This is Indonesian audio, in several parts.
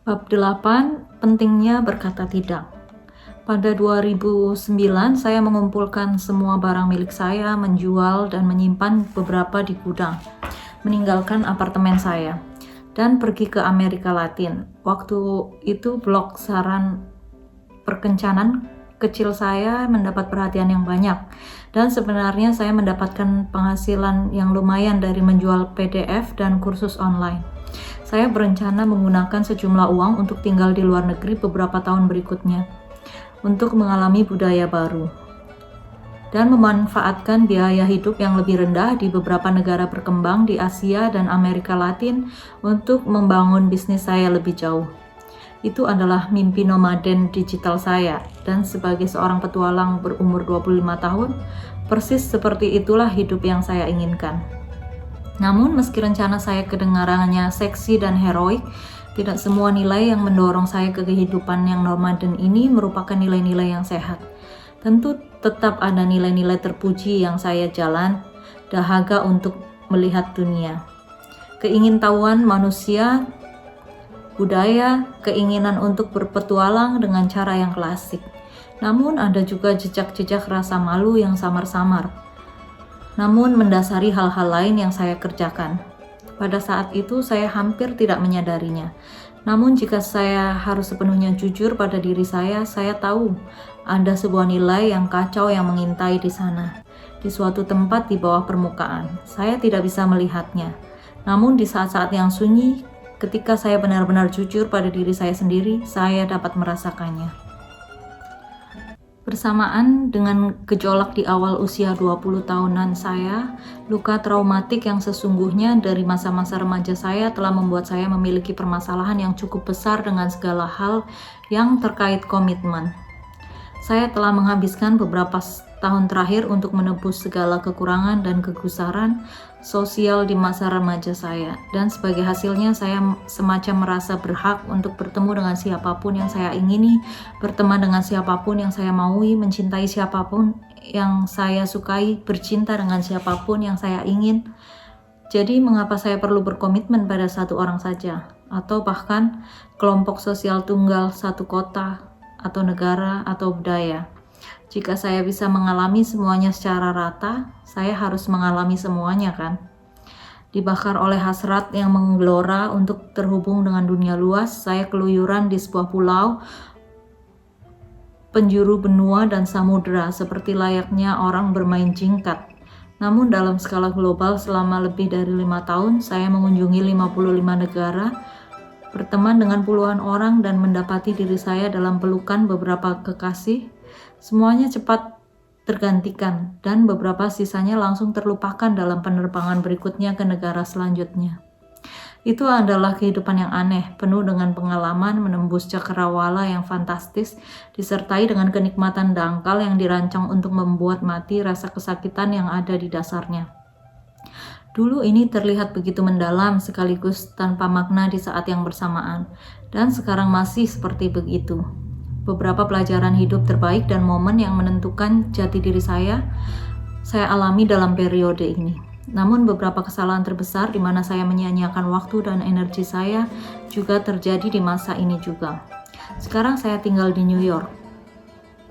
Bab 8, pentingnya berkata tidak. Pada 2009, saya mengumpulkan semua barang milik saya, menjual dan menyimpan beberapa di gudang, meninggalkan apartemen saya, dan pergi ke Amerika Latin. Waktu itu blog saran perkencanan kecil saya mendapat perhatian yang banyak, dan sebenarnya saya mendapatkan penghasilan yang lumayan dari menjual PDF dan kursus online. Saya berencana menggunakan sejumlah uang untuk tinggal di luar negeri beberapa tahun berikutnya, untuk mengalami budaya baru, dan memanfaatkan biaya hidup yang lebih rendah di beberapa negara berkembang di Asia dan Amerika Latin untuk membangun bisnis saya lebih jauh. Itu adalah mimpi nomaden digital saya, dan sebagai seorang petualang berumur 25 tahun, persis seperti itulah hidup yang saya inginkan. Namun, meski rencana saya kedengarannya seksi dan heroik, tidak semua nilai yang mendorong saya ke kehidupan yang nomaden ini merupakan nilai-nilai yang sehat. Tentu tetap ada nilai-nilai terpuji yang saya jalan, dahaga untuk melihat dunia, keingintahuan manusia, budaya, keinginan untuk berpetualang dengan cara yang klasik. Namun ada juga jejak-jejak rasa malu yang samar-samar, namun mendasari hal-hal lain yang saya kerjakan. Pada saat itu saya hampir tidak menyadarinya. Namun jika saya harus sepenuhnya jujur pada diri saya tahu ada sebuah nilai yang kacau yang mengintai di sana, di suatu tempat di bawah permukaan. Saya tidak bisa melihatnya. Namun di saat-saat yang sunyi, ketika saya benar-benar jujur pada diri saya sendiri, saya dapat merasakannya. Bersamaan dengan gejolak di awal usia 20 tahunan saya, luka traumatik yang sesungguhnya dari masa-masa remaja saya telah membuat saya memiliki permasalahan yang cukup besar dengan segala hal yang terkait komitmen. Saya telah menghabiskan beberapa tahun terakhir untuk menebus segala kekurangan dan kegusaran sosial di masa remaja saya, dan sebagai hasilnya saya semacam merasa berhak untuk bertemu dengan siapapun yang saya ingini, berteman dengan siapapun yang saya maui, mencintai siapapun yang saya sukai, bercinta dengan siapapun yang saya ingin. Jadi mengapa saya perlu berkomitmen pada satu orang saja, atau bahkan kelompok sosial tunggal, satu kota, atau negara, atau budaya? Jika saya bisa mengalami semuanya secara rata, saya harus mengalami semuanya, kan? Dibakar oleh hasrat yang menggelora untuk terhubung dengan dunia luas, saya keluyuran di sebuah pulau penjuru benua dan samudera seperti layaknya orang bermain jingkat. Namun dalam skala global selama lebih dari 5 tahun, saya mengunjungi 55 negara, berteman dengan puluhan orang dan mendapati diri saya dalam pelukan beberapa kekasih. Semuanya cepat tergantikan dan beberapa sisanya langsung terlupakan dalam penerbangan berikutnya ke negara selanjutnya. Itu adalah kehidupan yang aneh, penuh dengan pengalaman menembus cakrawala yang fantastis, disertai dengan kenikmatan dangkal yang dirancang untuk membuat mati rasa kesakitan yang ada di dasarnya. Dulu ini terlihat begitu mendalam sekaligus tanpa makna di saat yang bersamaan, dan sekarang masih seperti begitu. Beberapa pelajaran hidup terbaik dan momen yang menentukan jati diri saya alami dalam periode ini. Namun beberapa kesalahan terbesar di mana saya menyia-nyiakan waktu dan energi saya juga terjadi di masa ini juga. Sekarang saya tinggal di New York.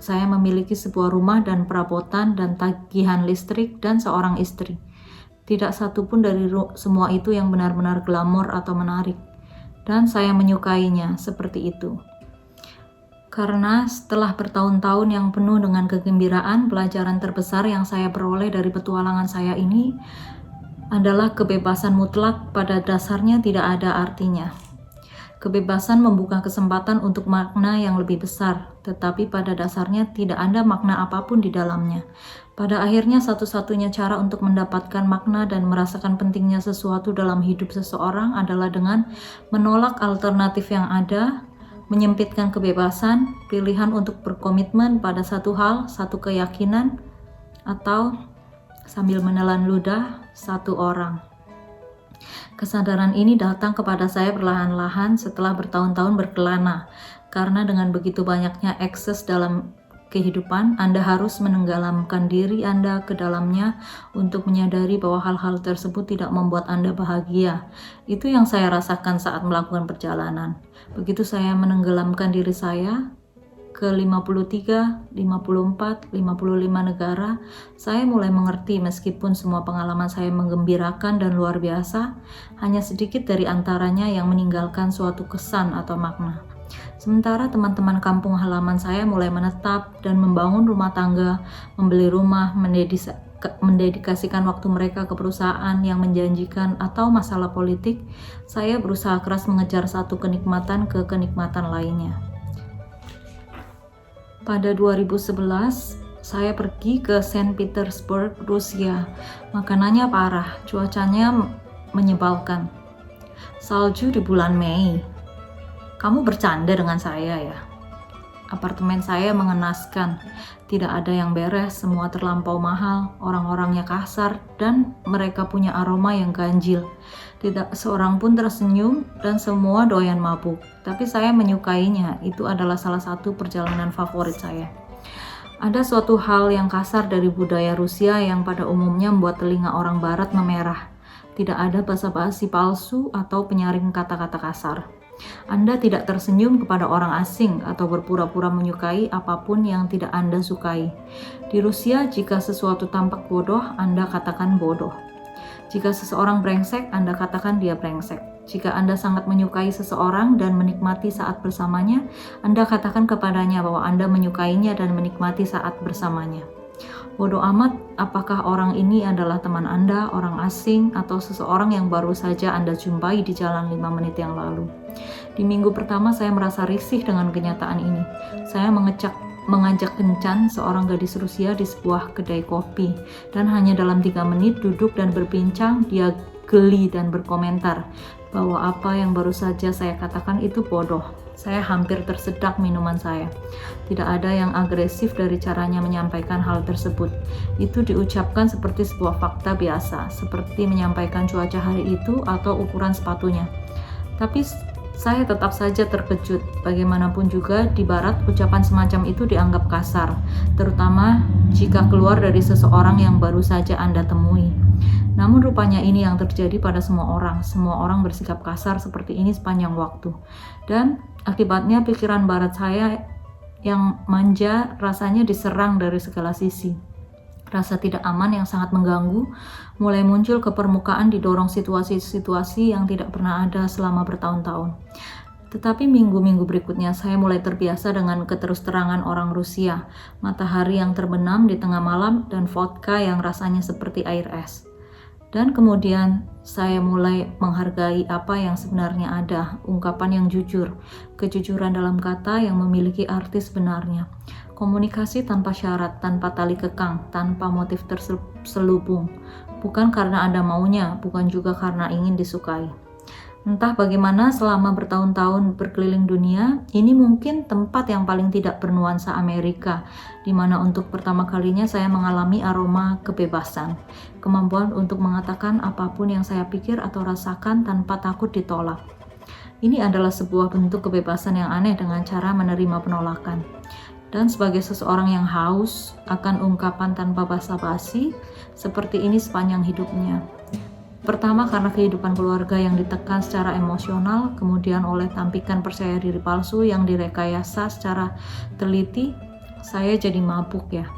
Saya memiliki sebuah rumah dan perabotan dan tagihan listrik dan seorang istri. Tidak satu pun dari semua itu yang benar-benar glamor atau menarik, dan saya menyukainya seperti itu. Karena setelah bertahun-tahun yang penuh dengan kegembiraan, pelajaran terbesar yang saya peroleh dari petualangan saya ini adalah kebebasan mutlak pada dasarnya tidak ada artinya. Kebebasan membuka kesempatan untuk makna yang lebih besar, tetapi pada dasarnya tidak ada makna apapun di dalamnya. Pada akhirnya satu-satunya cara untuk mendapatkan makna dan merasakan pentingnya sesuatu dalam hidup seseorang adalah dengan menolak alternatif yang ada, menyempitkan kebebasan, pilihan untuk berkomitmen pada satu hal, satu keyakinan, atau sambil menelan ludah, satu orang. Kesadaran ini datang kepada saya perlahan-lahan setelah bertahun-tahun berkelana, karena dengan begitu banyaknya akses dalam kehidupan, Anda harus menenggelamkan diri Anda ke dalamnya untuk menyadari bahwa hal-hal tersebut tidak membuat Anda bahagia. Itu yang saya rasakan saat melakukan perjalanan. Begitu saya menenggelamkan diri saya ke 53, 54, 55 negara, saya mulai mengerti meskipun semua pengalaman saya menggembirakan dan luar biasa, hanya sedikit dari antaranya yang meninggalkan suatu kesan atau makna. Sementara teman-teman kampung halaman saya mulai menetap dan membangun rumah tangga, membeli rumah, mendedikasikan waktu mereka ke perusahaan yang menjanjikan atau masalah politik, saya berusaha keras mengejar satu kenikmatan ke kenikmatan lainnya. Pada 2011, saya pergi ke Saint Petersburg, Rusia. Makanannya parah, cuacanya menyebalkan. Salju di bulan Mei. Kamu bercanda dengan saya ya? Apartemen saya mengenaskan. Tidak ada yang beres, semua terlampau mahal, orang-orangnya kasar, dan mereka punya aroma yang ganjil. Tidak seorang pun tersenyum dan semua doyan mabuk. Tapi saya menyukainya, itu adalah salah satu perjalanan favorit saya. Ada suatu hal yang kasar dari budaya Rusia yang pada umumnya membuat telinga orang barat memerah. Tidak ada basa-basi palsu atau penyaring kata-kata kasar. Anda tidak tersenyum kepada orang asing atau berpura-pura menyukai apapun yang tidak Anda sukai. Di Rusia, jika sesuatu tampak bodoh, Anda katakan bodoh. Jika seseorang brengsek, Anda katakan dia brengsek. Jika Anda sangat menyukai seseorang dan menikmati saat bersamanya, Anda katakan kepadanya bahwa Anda menyukainya dan menikmati saat bersamanya. Bodoh amat apakah orang ini adalah teman Anda, orang asing, atau seseorang yang baru saja Anda jumpai di jalan 5 menit yang lalu. Di minggu pertama saya merasa risih dengan kenyataan ini. Saya mengajak kencan seorang gadis Rusia di sebuah kedai kopi, dan hanya dalam 3 menit duduk dan berbincang, dia geli dan berkomentar bahwa apa yang baru saja saya katakan itu bodoh. Saya hampir tersedak minuman saya. Tidak ada yang agresif dari caranya menyampaikan hal tersebut. Itu diucapkan seperti sebuah fakta biasa, seperti menyampaikan cuaca hari itu atau ukuran sepatunya. Tapi saya tetap saja terkejut. Bagaimanapun juga di barat ucapan semacam itu dianggap kasar, terutama jika keluar dari seseorang yang baru saja Anda temui. Namun rupanya ini yang terjadi pada semua orang. Semua orang bersikap kasar seperti ini sepanjang waktu. Dan akibatnya pikiran barat saya yang manja rasanya diserang dari segala sisi. Rasa tidak aman yang sangat mengganggu mulai muncul ke permukaan, didorong situasi-situasi yang tidak pernah ada selama bertahun-tahun. Tetapi minggu-minggu berikutnya saya mulai terbiasa dengan keterus-terangan orang Rusia, matahari yang terbenam di tengah malam, dan vodka yang rasanya seperti air es. Dan kemudian saya mulai menghargai apa yang sebenarnya ada, ungkapan yang jujur, kejujuran dalam kata yang memiliki arti sebenarnya, komunikasi tanpa syarat, tanpa tali kekang, tanpa motif terselubung, bukan karena Anda maunya, bukan juga karena ingin disukai. Entah bagaimana selama bertahun-tahun berkeliling dunia, ini mungkin tempat yang paling tidak bernuansa Amerika, di mana untuk pertama kalinya saya mengalami aroma kebebasan, kemampuan untuk mengatakan apapun yang saya pikir atau rasakan tanpa takut ditolak. Ini adalah sebuah bentuk kebebasan yang aneh dengan cara menerima penolakan. Dan sebagai seseorang yang haus akan ungkapan tanpa basa-basi, seperti ini sepanjang hidupnya. Pertama karena kehidupan keluarga yang ditekan secara emosional, kemudian oleh tampikan percaya diri palsu yang direkayasa secara teliti, saya jadi mabuk ya.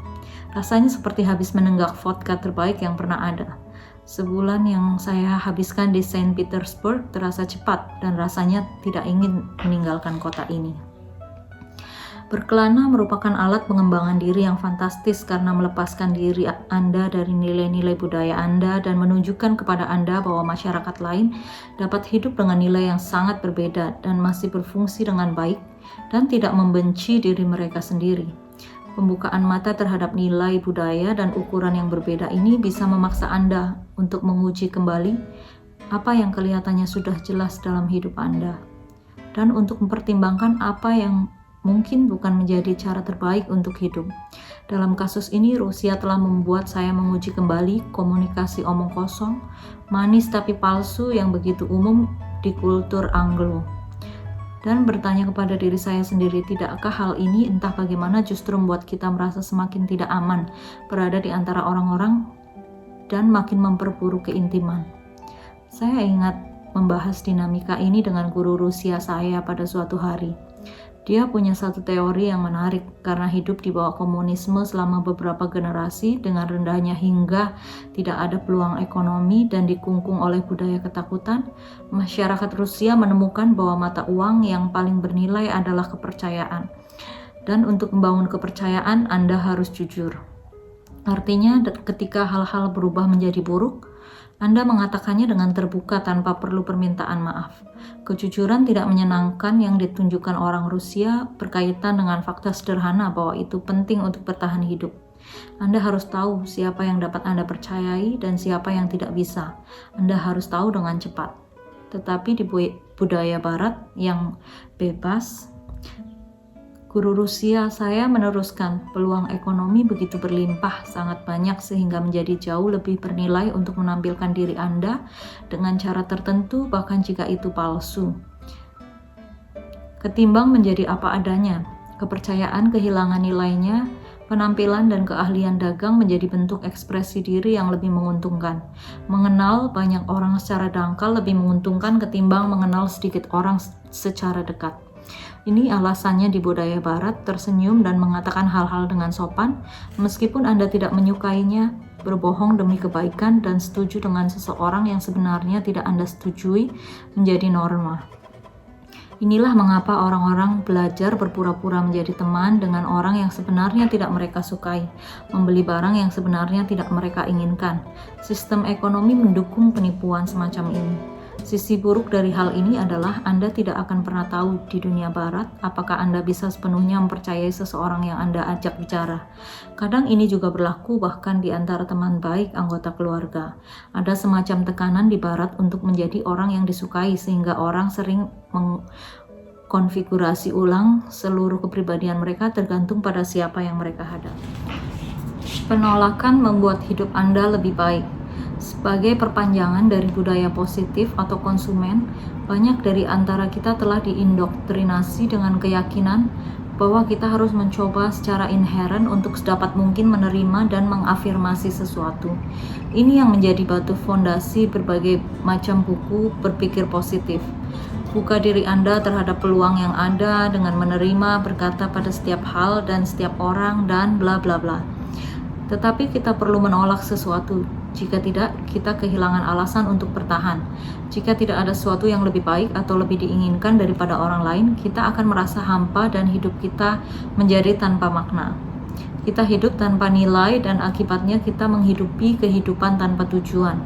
Rasanya seperti habis menenggak vodka terbaik yang pernah ada. Sebulan yang saya habiskan di Saint Petersburg terasa cepat dan rasanya tidak ingin meninggalkan kota ini. Berkelana merupakan alat pengembangan diri yang fantastis karena melepaskan diri Anda dari nilai-nilai budaya Anda dan menunjukkan kepada Anda bahwa masyarakat lain dapat hidup dengan nilai yang sangat berbeda dan masih berfungsi dengan baik dan tidak membenci diri mereka sendiri. Pembukaan mata terhadap nilai budaya dan ukuran yang berbeda ini bisa memaksa Anda untuk menguji kembali apa yang kelihatannya sudah jelas dalam hidup Anda dan untuk mempertimbangkan apa yang mungkin bukan menjadi cara terbaik untuk hidup. Dalam kasus ini, Rusia telah membuat saya menguji kembali komunikasi omong kosong, manis tapi palsu yang begitu umum di kultur Anglo. dan bertanya kepada diri saya sendiri, tidakkah hal ini entah bagaimana justru membuat kita merasa semakin tidak aman berada di antara orang-orang dan makin memperburuk keintiman. Saya ingat membahas dinamika ini dengan guru Rusia saya pada suatu hari. Dia punya satu teori yang menarik karena hidup di bawah komunisme selama beberapa generasi dengan rendahnya hingga tidak ada peluang ekonomi dan dikungkung oleh budaya ketakutan, masyarakat Rusia menemukan bahwa mata uang yang paling bernilai adalah kepercayaan. Dan untuk membangun kepercayaan, Anda harus jujur. Artinya, ketika hal-hal berubah menjadi buruk, Anda mengatakannya dengan terbuka tanpa perlu permintaan maaf. Kejujuran tidak menyenangkan yang ditunjukkan orang Rusia berkaitan dengan fakta sederhana bahwa itu penting untuk bertahan hidup. Anda harus tahu siapa yang dapat Anda percayai dan siapa yang tidak bisa. Anda harus tahu dengan cepat. Tetapi di budaya Barat yang bebas, guru Rusia saya meneruskan, peluang ekonomi begitu berlimpah, sangat banyak sehingga menjadi jauh lebih bernilai untuk menampilkan diri Anda dengan cara tertentu bahkan jika itu palsu. Ketimbang menjadi apa adanya, kepercayaan kehilangan nilainya, penampilan dan keahlian dagang menjadi bentuk ekspresi diri yang lebih menguntungkan. Mengenal banyak orang secara dangkal lebih menguntungkan ketimbang mengenal sedikit orang secara dekat. Ini alasannya di budaya Barat, tersenyum dan mengatakan hal-hal dengan sopan, meskipun Anda tidak menyukainya, berbohong demi kebaikan, dan setuju dengan seseorang yang sebenarnya tidak Anda setujui menjadi norma. Inilah mengapa orang-orang belajar berpura-pura menjadi teman dengan orang yang sebenarnya tidak mereka sukai, membeli barang yang sebenarnya tidak mereka inginkan. Sistem ekonomi mendukung penipuan semacam ini. Sisi buruk dari hal ini adalah Anda tidak akan pernah tahu di dunia Barat apakah Anda bisa sepenuhnya mempercayai seseorang yang Anda ajak bicara. Kadang ini juga berlaku bahkan di antara teman baik anggota keluarga. Ada semacam tekanan di Barat untuk menjadi orang yang disukai sehingga orang sering mengkonfigurasi ulang seluruh kepribadian mereka tergantung pada siapa yang mereka hadapi. Penolakan membuat hidup Anda lebih baik. Sebagai perpanjangan dari budaya positif atau konsumen, banyak dari antara kita telah diindoktrinasi dengan keyakinan bahwa kita harus mencoba secara inheren untuk sedapat mungkin menerima dan mengafirmasi sesuatu. Ini yang menjadi batu fondasi berbagai macam buku berpikir positif. Buka diri Anda terhadap peluang yang ada dengan menerima, berkata pada setiap hal dan setiap orang, dan bla bla bla. Tetapi kita perlu menolak sesuatu. Jika tidak, kita kehilangan alasan untuk bertahan. Jika tidak ada sesuatu yang lebih baik atau lebih diinginkan daripada orang lain, kita akan merasa hampa dan hidup kita menjadi tanpa makna. Kita hidup tanpa nilai dan akibatnya kita menghidupi kehidupan tanpa tujuan.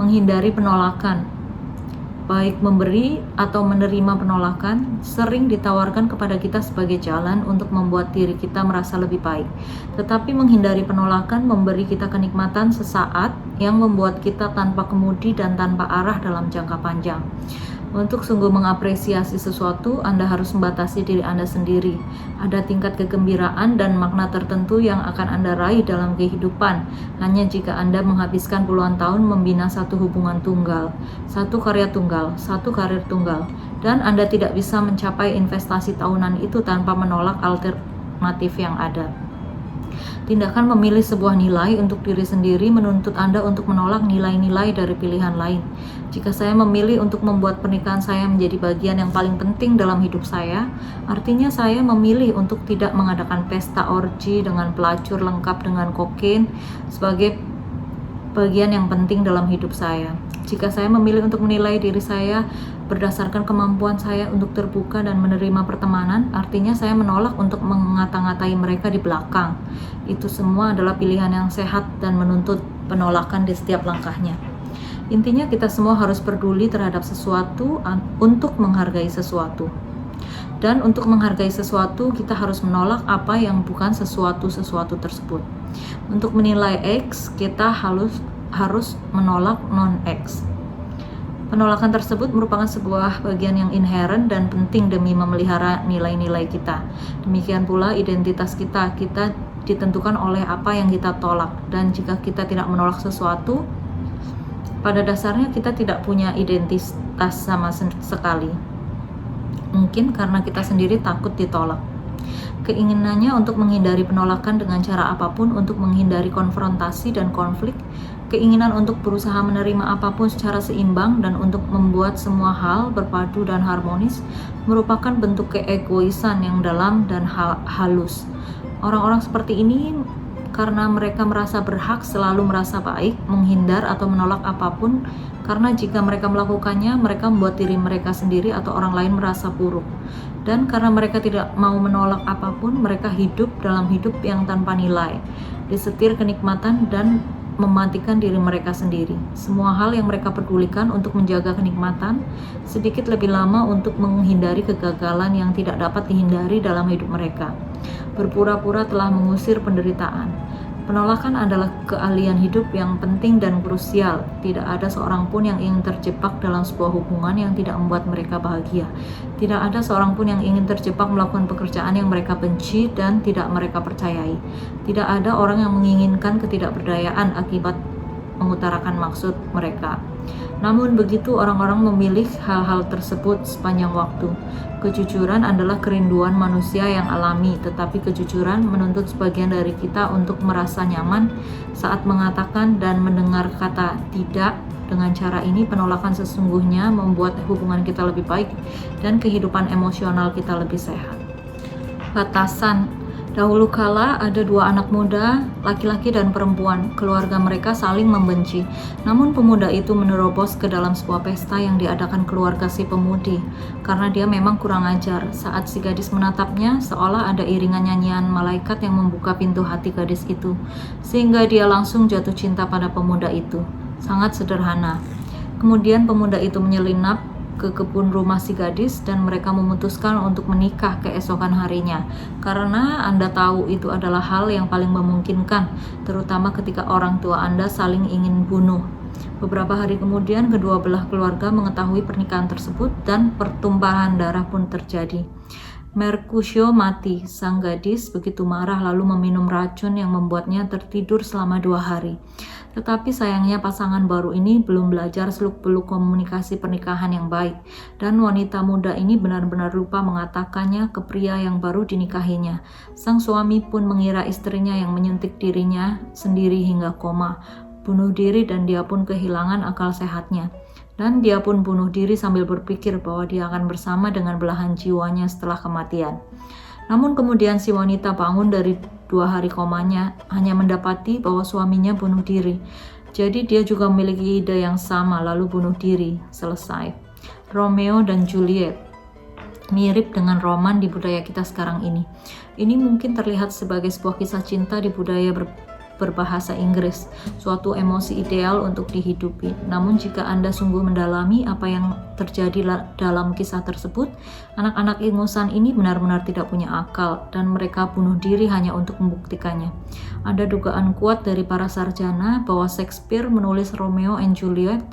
Menghindari penolakan, baik memberi atau menerima penolakan, sering ditawarkan kepada kita sebagai jalan untuk membuat diri kita merasa lebih baik. Tetapi menghindari penolakan memberi kita kenikmatan sesaat yang membuat kita tanpa kemudi dan tanpa arah dalam jangka panjang. Untuk sungguh mengapresiasi sesuatu, Anda harus membatasi diri Anda sendiri. Ada tingkat kegembiraan dan makna tertentu yang akan Anda raih dalam kehidupan, hanya jika Anda menghabiskan puluhan tahun membina satu hubungan tunggal, satu karya tunggal, satu karir tunggal, dan Anda tidak bisa mencapai investasi tahunan itu tanpa menolak alternatif yang ada. Tindakan memilih sebuah nilai untuk diri sendiri menuntut Anda untuk menolak nilai-nilai dari pilihan lain. Jika saya memilih untuk membuat pernikahan saya menjadi bagian yang paling penting dalam hidup saya, artinya saya memilih untuk tidak mengadakan pesta orgi dengan pelacur lengkap dengan kokain sebagai bagian yang penting dalam hidup saya. Jika saya memilih untuk menilai diri saya berdasarkan kemampuan saya untuk terbuka dan menerima pertemanan, artinya saya menolak untuk mengata-ngatai mereka di belakang. Itu semua adalah pilihan yang sehat dan menuntut penolakan di setiap langkahnya. Intinya kita semua harus peduli terhadap sesuatu untuk menghargai sesuatu. Dan untuk menghargai sesuatu, kita harus menolak apa yang bukan sesuatu-sesuatu tersebut. Untuk menilai X, kita harus menolak non-X. Penolakan tersebut merupakan sebuah bagian yang inheren dan penting demi memelihara nilai-nilai kita. Demikian pula identitas kita ditentukan oleh apa yang kita tolak. Dan jika kita tidak menolak sesuatu, pada dasarnya kita tidak punya identitas sama sekali. Mungkin karena kita sendiri takut ditolak. Keinginannya untuk menghindari penolakan dengan cara apapun, untuk menghindari konfrontasi dan konflik, keinginan untuk berusaha menerima apapun secara seimbang dan untuk membuat semua hal berpadu dan harmonis merupakan bentuk keegoisan yang dalam dan halus. Orang-orang seperti ini karena mereka merasa berhak selalu merasa baik, menghindar atau menolak apapun, karena jika mereka melakukannya, mereka membuat diri mereka sendiri atau orang lain merasa buruk. Dan karena mereka tidak mau menolak apapun, mereka hidup dalam hidup yang tanpa nilai, disetir kenikmatan dan mematikan diri mereka sendiri. Semua hal yang mereka pedulikan untuk menjaga kenikmatan, sedikit lebih lama untuk menghindari kegagalan yang tidak dapat dihindari dalam hidup mereka. Berpura-pura telah mengusir penderitaan. Penolakan adalah keahlian hidup yang penting dan krusial. Tidak ada seorang pun yang ingin terjebak dalam sebuah hubungan yang tidak membuat mereka bahagia. Tidak ada seorang pun yang ingin terjebak melakukan pekerjaan yang mereka benci dan tidak mereka percayai. Tidak ada orang yang menginginkan ketidakberdayaan akibat mengutarakan maksud mereka. Namun begitu orang-orang memilih hal-hal tersebut sepanjang waktu. Kejujuran adalah kerinduan manusia yang alami, tetapi kejujuran menuntut sebagian dari kita untuk merasa nyaman saat mengatakan dan mendengar kata tidak. Dengan cara ini, penolakan sesungguhnya membuat hubungan kita lebih baik dan kehidupan emosional kita lebih sehat. Batasan. Dahulu kala ada dua anak muda, laki-laki dan perempuan. Keluarga mereka saling membenci. Namun pemuda itu menerobos ke dalam sebuah pesta yang diadakan keluarga si pemudi. Karena dia memang kurang ajar. Saat si gadis menatapnya, seolah ada iringan nyanyian malaikat yang membuka pintu hati gadis itu. Sehingga dia langsung jatuh cinta pada pemuda itu. Sangat sederhana. Kemudian pemuda itu menyelinap ke kebun rumah si gadis dan mereka memutuskan untuk menikah keesokan harinya. Karena Anda tahu itu adalah hal yang paling memungkinkan, terutama ketika orang tua Anda saling ingin bunuh. Beberapa hari kemudian kedua belah keluarga mengetahui pernikahan tersebut dan pertumpahan darah pun terjadi. Mercutio mati. Sang gadis begitu marah lalu meminum racun yang membuatnya tertidur selama 2 hari. Tetapi sayangnya pasangan baru ini belum belajar seluk-beluk komunikasi pernikahan yang baik, dan wanita muda ini benar-benar lupa mengatakannya ke pria yang baru dinikahinya. Sang suami pun mengira istrinya yang menyuntik dirinya sendiri hingga koma, bunuh diri, dan dia pun kehilangan akal sehatnya. Dan dia pun bunuh diri sambil berpikir bahwa dia akan bersama dengan belahan jiwanya setelah kematian. Namun kemudian si wanita bangun dari 2 hari komanya, hanya mendapati bahwa suaminya bunuh diri. Jadi dia juga memiliki ide yang sama, lalu bunuh diri. Selesai. Romeo dan Juliet mirip dengan roman di budaya kita sekarang ini. Ini mungkin terlihat sebagai sebuah kisah cinta di budaya berbahasa Inggris, suatu emosi ideal untuk dihidupi. Namun jika Anda sungguh mendalami apa yang terjadi dalam kisah tersebut, anak-anak ingusan ini benar-benar tidak punya akal dan mereka bunuh diri hanya untuk membuktikannya. Ada dugaan kuat dari para sarjana bahwa Shakespeare menulis Romeo and Juliet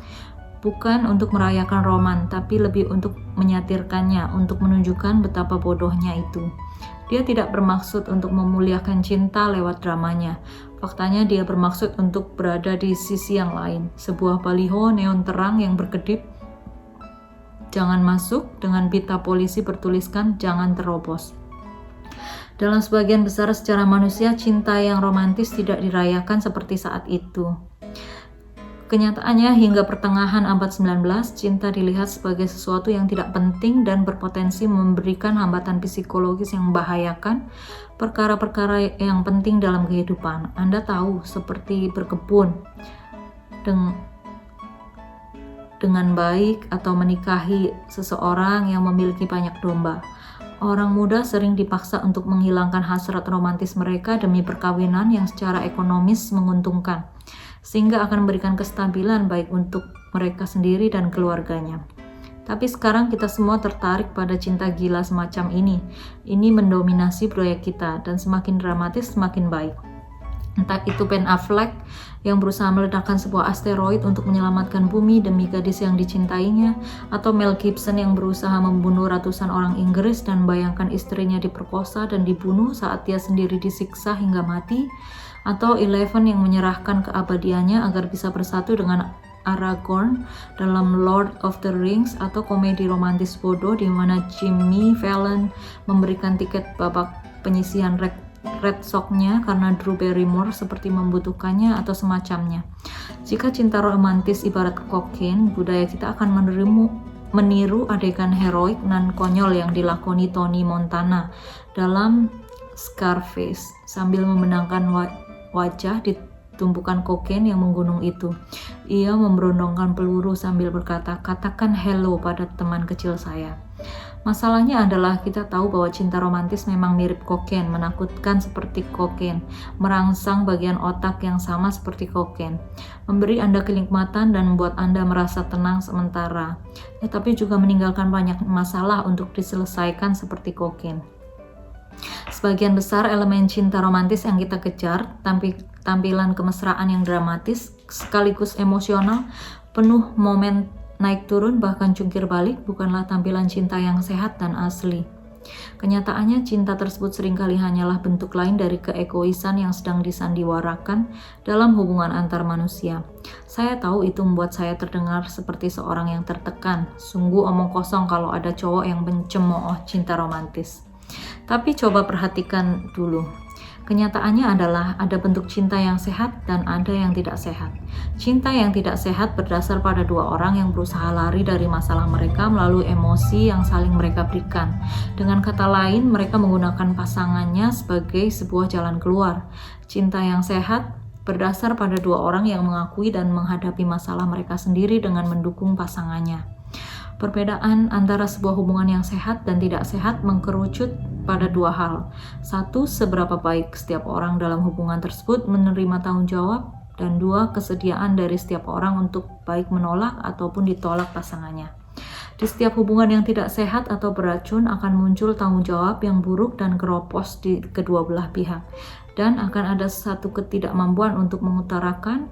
bukan untuk merayakan roman, tapi lebih untuk menyatirkannya, untuk menunjukkan betapa bodohnya itu. Dia tidak bermaksud untuk memuliakan cinta lewat dramanya. Faktanya dia bermaksud untuk berada di sisi yang lain. Sebuah baliho neon terang yang berkedip "Jangan masuk" dengan pita polisi bertuliskan "Jangan terobos". Dalam sebagian besar sejarah manusia, cinta yang romantis tidak dirayakan seperti saat itu. Kenyataannya, hingga pertengahan abad 19, cinta dilihat sebagai sesuatu yang tidak penting dan berpotensi memberikan hambatan psikologis yang membahayakan perkara-perkara yang penting dalam kehidupan. Anda tahu, seperti berkebun dengan baik atau menikahi seseorang yang memiliki banyak domba. Orang muda sering dipaksa untuk menghilangkan hasrat romantis mereka demi perkawinan yang secara ekonomis menguntungkan, sehingga akan memberikan kestabilan baik untuk mereka sendiri dan keluarganya. Tapi sekarang kita semua tertarik pada cinta gila semacam ini. Ini mendominasi proyek kita, dan semakin dramatis semakin baik. Entah itu Ben Affleck yang berusaha meledakkan sebuah asteroid untuk menyelamatkan bumi demi gadis yang dicintainya, atau Mel Gibson yang berusaha membunuh ratusan orang Inggris dan bayangkan istrinya diperkosa dan dibunuh saat dia sendiri disiksa hingga mati, atau Eleven yang menyerahkan keabadiannya agar bisa bersatu dengan Aragorn dalam Lord of the Rings, atau komedi romantis bodoh di mana Jimmy Fallon memberikan tiket babak penyisihan Red Sox-nya karena Drew Barrymore seperti membutuhkannya atau semacamnya. Jika cinta romantis ibarat kokain, budaya kita akan meniru adegan heroik dan konyol yang dilakoni Tony Montana dalam Scarface sambil membenangkan wajah di tumpukan kokain yang menggunung itu. Ia memberondongkan peluru sambil berkata, "Katakan hello pada teman kecil saya." Masalahnya adalah kita tahu bahwa cinta romantis memang mirip kokain, menakutkan seperti kokain, merangsang bagian otak yang sama seperti kokain, memberi Anda kenikmatan dan membuat Anda merasa tenang sementara, tetapi juga meninggalkan banyak masalah untuk diselesaikan seperti kokain. Sebagian besar elemen cinta romantis yang kita kejar, tampilan kemesraan yang dramatis, sekaligus emosional, penuh momen naik turun bahkan jungkir balik, bukanlah tampilan cinta yang sehat dan asli. Kenyataannya cinta tersebut seringkali hanyalah bentuk lain dari keegoisan yang sedang disandiwarakan dalam hubungan antar manusia. Saya tahu itu membuat saya terdengar seperti seorang yang tertekan. Sungguh omong kosong kalau ada cowok yang mencemooh cinta romantis. Tapi coba perhatikan dulu. Kenyataannya adalah ada bentuk cinta yang sehat dan ada yang tidak sehat. Cinta yang tidak sehat berdasar pada dua orang yang berusaha lari dari masalah mereka melalui emosi yang saling mereka berikan. Dengan kata lain, mereka menggunakan pasangannya sebagai sebuah jalan keluar. Cinta yang sehat berdasar pada dua orang yang mengakui dan menghadapi masalah mereka sendiri dengan mendukung pasangannya. Perbedaan antara sebuah hubungan yang sehat dan tidak sehat mengkerucut pada dua hal. Satu, seberapa baik setiap orang dalam hubungan tersebut menerima tanggung jawab, dan dua, kesediaan dari setiap orang untuk baik menolak ataupun ditolak pasangannya. Di setiap hubungan yang tidak sehat atau beracun akan muncul tanggung jawab yang buruk dan keropos di kedua belah pihak, dan akan ada satu ketidakmampuan untuk mengutarakan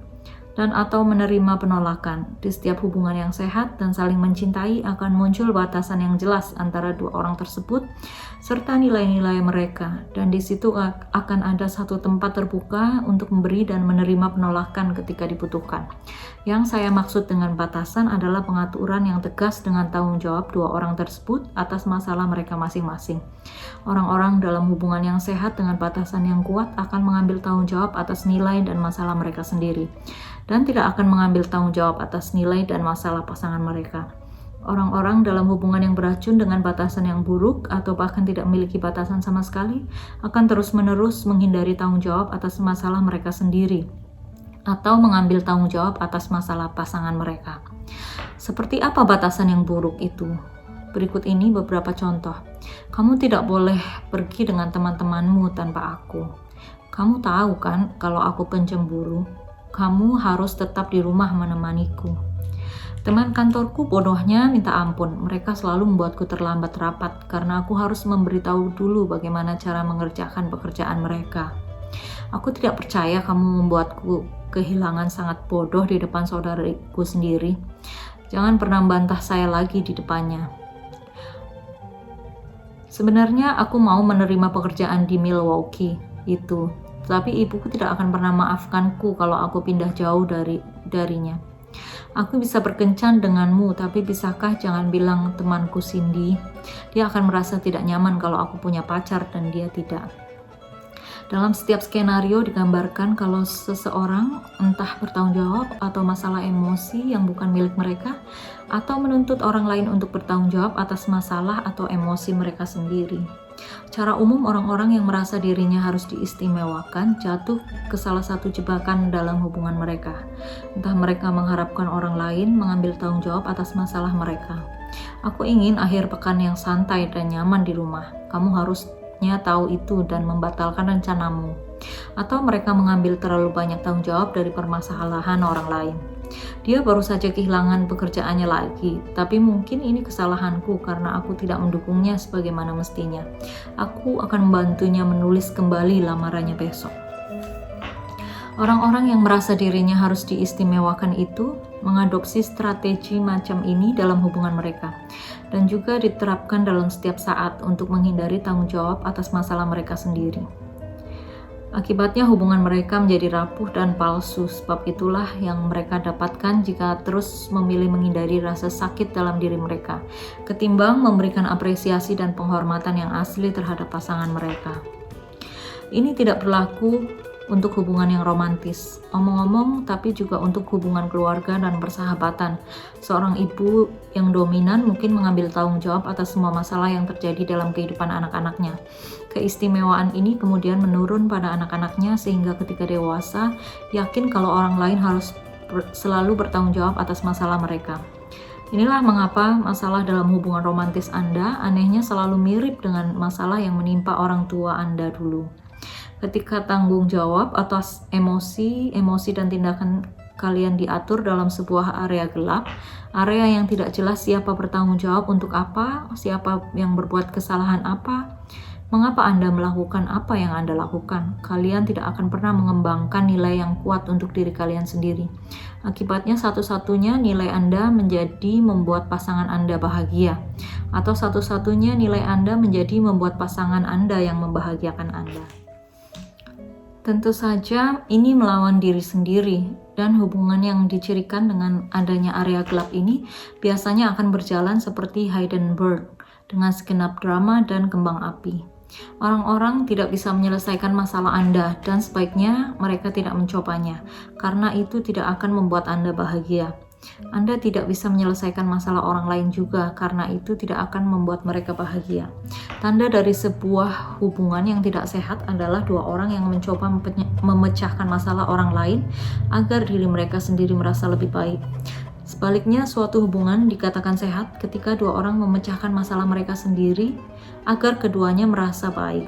dan atau menerima penolakan. Di setiap hubungan yang sehat dan saling mencintai akan muncul batasan yang jelas antara dua orang tersebut serta nilai-nilai mereka, dan di situ akan ada satu tempat terbuka untuk memberi dan menerima penolakan ketika dibutuhkan. Yang saya maksud dengan batasan adalah pengaturan yang tegas dengan tanggung jawab dua orang tersebut atas masalah mereka masing-masing. Orang-orang dalam hubungan yang sehat dengan batasan yang kuat akan mengambil tanggung jawab atas nilai dan masalah mereka sendiri, dan tidak akan mengambil tanggung jawab atas nilai dan masalah pasangan mereka. Orang-orang dalam hubungan yang beracun dengan batasan yang buruk atau bahkan tidak memiliki batasan sama sekali akan terus-menerus menghindari tanggung jawab atas masalah mereka sendiri atau mengambil tanggung jawab atas masalah pasangan mereka. Seperti apa batasan yang buruk itu? Berikut ini beberapa contoh. Kamu tidak boleh pergi dengan teman-temanmu tanpa aku. Kamu tahu kan kalau aku pencemburu? Kamu harus tetap di rumah menemaniku. Teman kantorku bodohnya minta ampun. Mereka selalu membuatku terlambat rapat karena aku harus memberitahu dulu bagaimana cara mengerjakan pekerjaan mereka. Aku tidak percaya kamu membuatku kehilangan sangat bodoh di depan saudariku sendiri. Jangan pernah membantah saya lagi di depannya. Sebenarnya aku mau menerima pekerjaan di Milwaukee itu, tapi ibuku tidak akan pernah maafkanku kalau aku pindah jauh darinya. Aku bisa berkencan denganmu, tapi bisakah jangan bilang temanku Cindy? Dia akan merasa tidak nyaman kalau aku punya pacar dan dia tidak. Dalam setiap skenario digambarkan kalau seseorang entah bertanggung jawab atau masalah emosi yang bukan milik mereka, atau menuntut orang lain untuk bertanggung jawab atas masalah atau emosi mereka sendiri. Secara umum, orang-orang yang merasa dirinya harus diistimewakan jatuh ke salah satu jebakan dalam hubungan mereka. Entah mereka mengharapkan orang lain mengambil tanggung jawab atas masalah mereka. Aku ingin akhir pekan yang santai dan nyaman di rumah. Kamu harusnya tahu itu dan membatalkan rencanamu. Atau mereka mengambil terlalu banyak tanggung jawab dari permasalahan orang lain. Dia baru saja kehilangan pekerjaannya lagi, tapi mungkin ini kesalahanku karena aku tidak mendukungnya sebagaimana mestinya. Aku akan membantunya menulis kembali lamarannya besok. Orang-orang yang merasa dirinya harus diistimewakan itu mengadopsi strategi macam ini dalam hubungan mereka, dan juga diterapkan dalam setiap saat untuk menghindari tanggung jawab atas masalah mereka sendiri. Akibatnya hubungan mereka menjadi rapuh dan palsu, sebab itulah yang mereka dapatkan jika terus memilih menghindari rasa sakit dalam diri mereka, ketimbang memberikan apresiasi dan penghormatan yang asli terhadap pasangan mereka. Ini tidak berlaku untuk hubungan yang romantis, omong-omong, tapi juga untuk hubungan keluarga dan persahabatan. Seorang ibu yang dominan mungkin mengambil tanggung jawab atas semua masalah yang terjadi dalam kehidupan anak-anaknya. Keistimewaan ini kemudian menurun pada anak-anaknya sehingga ketika dewasa, yakin kalau orang lain harus selalu bertanggung jawab atas masalah mereka. Inilah mengapa masalah dalam hubungan romantis Anda anehnya selalu mirip dengan masalah yang menimpa orang tua Anda dulu. Ketika tanggung jawab atas emosi dan tindakan kalian diatur dalam sebuah area gelap, area yang tidak jelas siapa bertanggung jawab untuk apa, siapa yang berbuat kesalahan apa, mengapa Anda melakukan apa yang Anda lakukan, kalian tidak akan pernah mengembangkan nilai yang kuat untuk diri kalian sendiri. Akibatnya satu-satunya nilai Anda menjadi membuat pasangan Anda bahagia, atau satu-satunya nilai Anda menjadi membuat pasangan Anda yang membahagiakan Anda. Tentu saja ini melawan diri sendiri, dan hubungan yang dicirikan dengan adanya area gelap ini biasanya akan berjalan seperti Hindenburg dengan segenap drama dan kembang api. Orang-orang tidak bisa menyelesaikan masalah Anda dan sebaiknya mereka tidak mencobanya, karena itu tidak akan membuat Anda bahagia. Anda tidak bisa menyelesaikan masalah orang lain juga, karena itu tidak akan membuat mereka bahagia. Tanda dari sebuah hubungan yang tidak sehat adalah dua orang yang mencoba memecahkan masalah orang lain agar diri mereka sendiri merasa lebih baik. Sebaliknya, suatu hubungan dikatakan sehat ketika dua orang memecahkan masalah mereka sendiri agar keduanya merasa baik.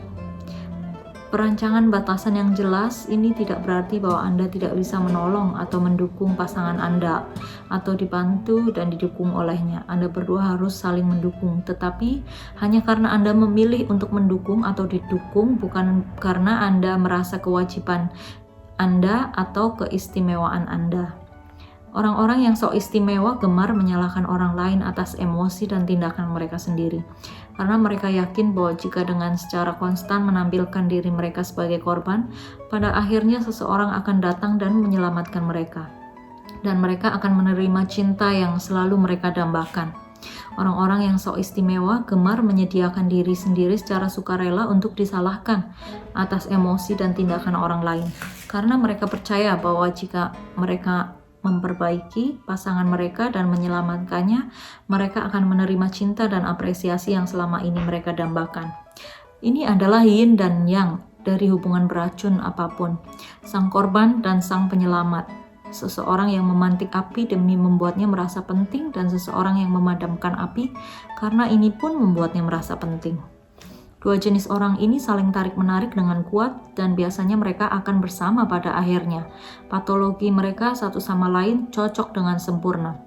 Perancangan batasan yang jelas ini tidak berarti bahwa Anda tidak bisa menolong atau mendukung pasangan Anda atau dibantu dan didukung olehnya. Anda berdua harus saling mendukung, tetapi hanya karena Anda memilih untuk mendukung atau didukung, bukan karena Anda merasa kewajiban Anda atau keistimewaan Anda. Orang-orang yang sok istimewa gemar menyalahkan orang lain atas emosi dan tindakan mereka sendiri, karena mereka yakin bahwa jika dengan secara konstan menampilkan diri mereka sebagai korban, pada akhirnya seseorang akan datang dan menyelamatkan mereka, dan mereka akan menerima cinta yang selalu mereka dambakan. Orang-orang yang sok istimewa gemar menyediakan diri sendiri secara sukarela untuk disalahkan atas emosi dan tindakan orang lain, karena mereka percaya bahwa jika mereka memperbaiki pasangan mereka dan menyelamatkannya, mereka akan menerima cinta dan apresiasi yang selama ini mereka dambakan. Ini adalah yin dan yang dari hubungan beracun apapun, sang korban dan sang penyelamat. Seseorang yang memantik api demi membuatnya merasa penting, dan seseorang yang memadamkan api karena ini pun membuatnya merasa penting. Dua jenis orang ini saling tarik-menarik dengan kuat dan biasanya mereka akan bersama pada akhirnya. Patologi mereka satu sama lain cocok dengan sempurna.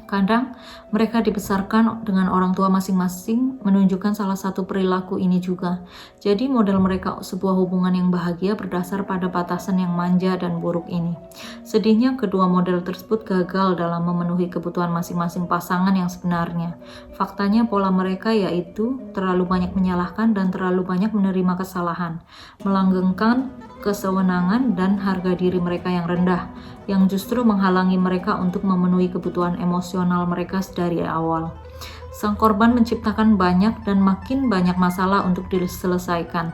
Kadang mereka dibesarkan dengan orang tua masing-masing menunjukkan salah satu perilaku ini juga. Jadi model mereka sebuah hubungan yang bahagia berdasar pada batasan yang manja dan buruk ini. Sedihnya kedua model tersebut gagal dalam memenuhi kebutuhan masing-masing pasangan yang sebenarnya. Faktanya pola mereka yaitu terlalu banyak menyalahkan dan terlalu banyak menerima kesalahan, melanggengkan kesewenangan dan harga diri mereka yang rendah, yang justru menghalangi mereka untuk memenuhi kebutuhan emosional mereka dari awal. Sang korban menciptakan banyak dan makin banyak masalah untuk diselesaikan.